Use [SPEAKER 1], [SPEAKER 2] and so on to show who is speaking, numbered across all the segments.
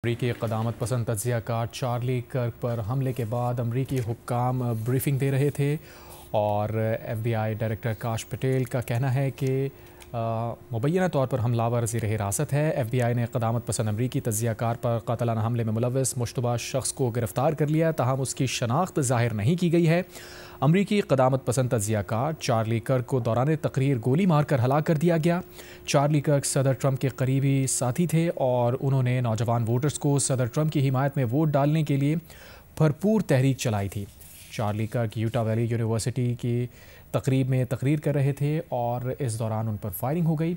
[SPEAKER 1] امریکی قدامت پسند تجزیہ کار چارلی کرک پر حملے کے بعد امریکی حکام بریفنگ دے رہے تھے اور ایف بی آئی ڈائریکٹر کاش پٹیل کا کہنا ہے کہ مبینہ طور پر حملہ آور زیر حراست ہے۔ ایف بی آئی نے قدامت پسند امریکی تجزیہ کار پر قاتلانہ حملے میں ملوث مشتبہ شخص کو گرفتار کر لیا، تاہم اس کی شناخت ظاہر نہیں کی گئی ہے۔ امریکی قدامت پسند تجزیہ کار چارلی کرک کو دوران تقریر گولی مار کر ہلاک کر دیا گیا۔ چارلی کرک صدر ٹرمپ کے قریبی ساتھی تھے اور انہوں نے نوجوان ووٹرز کو صدر ٹرمپ کی حمایت میں ووٹ ڈالنے کے لیے بھرپور تحریک چلائی تھی۔ چارلی کرک یوٹا ویلی یونیورسٹی کی تقریب میں تقریر کر رہے تھے اور اس دوران ان پر فائرنگ ہو گئی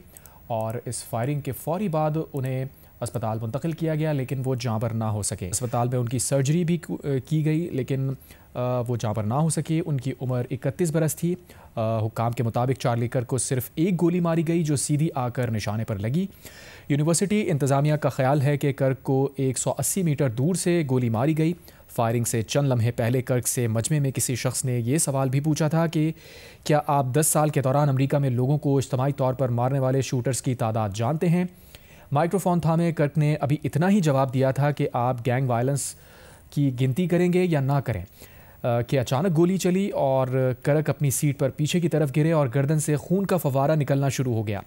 [SPEAKER 1] اور اس فائرنگ کے فوری بعد انہیں اسپتال منتقل کیا گیا، لیکن وہ جاں بحق نہ ہو سکے۔ اسپتال میں ان کی سرجری بھی کی گئی لیکن وہ جاں بحق نہ ہو سکے۔ ان کی عمر 31 برس تھی۔ حکام کے مطابق چارلی کرک کو صرف ایک گولی ماری گئی جو سیدھی آ کر نشانے پر لگی۔ یونیورسٹی انتظامیہ کا خیال ہے کہ کرک کو 180 میٹر دور سے گولی ماری گئی۔ فائرنگ سے چند لمحے پہلے کرک سے مجمع میں کسی شخص نے یہ سوال بھی پوچھا تھا کہ کیا آپ 10 سال کے دوران امریکہ میں لوگوں کو اجتماعی طور پر مارنے والے شوٹرز کی تعداد جانتے ہیں؟ مائکروفون تھامے کرک نے ابھی اتنا ہی جواب دیا تھا کہ آپ گینگ وائلنس کی گنتی کریں گے یا نہ کریں کہ اچانک گولی چلی اور کرک اپنی سیٹ پر پیچھے کی طرف گرے اور گردن سے خون کا فوارہ نکلنا شروع ہو گیا۔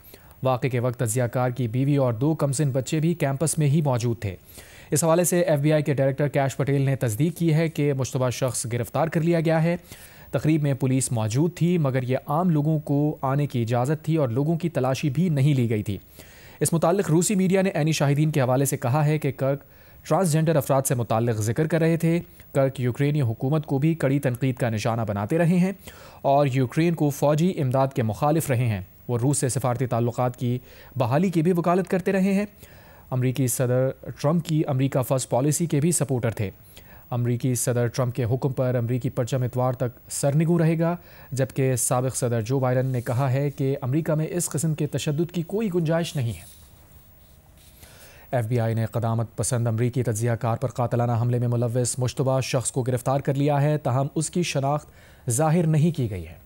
[SPEAKER 1] واقعے کے وقت تجزیہ کار کی بیوی اور 2 کمسن بچے بھی کیمپس میں ہی موجود تھے۔ اس حوالے سے ایف بی آئی کے ڈائریکٹر کاش پٹیل نے تصدیق کی ہے کہ مشتبہ شخص گرفتار کر لیا گیا ہے۔ تقریب میں پولیس موجود تھی مگر یہ عام لوگوں کو آنے کی اجازت تھی اور لوگوں کی تلاشی بھی نہیں لی گئی تھی۔ اس متعلق روسی میڈیا نے عینی شاہدین کے حوالے سے کہا ہے کہ کرک ٹرانسجنڈر افراد سے متعلق ذکر کر رہے تھے۔ کرک یوکرینی حکومت کو بھی کڑی تنقید کا نشانہ بناتے رہے ہیں اور یوکرین کو فوجی امداد کے مخالف رہے ہیں۔ وہ روس سے سفارتی تعلقات کی بحالی کی بھی وکالت کرتے رہے ہیں۔ امریکی صدر ٹرمپ کی امریکہ فرسٹ پالیسی کے بھی سپورٹر تھے۔ امریکی صدر ٹرمپ کے حکم پر امریکی پرچم اتوار تک سرنگوں رہے گا، جبکہ سابق صدر جو بائیڈن نے کہا ہے کہ امریکہ میں اس قسم کے تشدد کی کوئی گنجائش نہیں ہے۔ ایف بی آئی نے قدامت پسند امریکی تجزیہ کار پر قاتلانہ حملے میں ملوث مشتبہ شخص کو گرفتار کر لیا ہے، تاہم اس کی شناخت ظاہر نہیں کی گئی ہے۔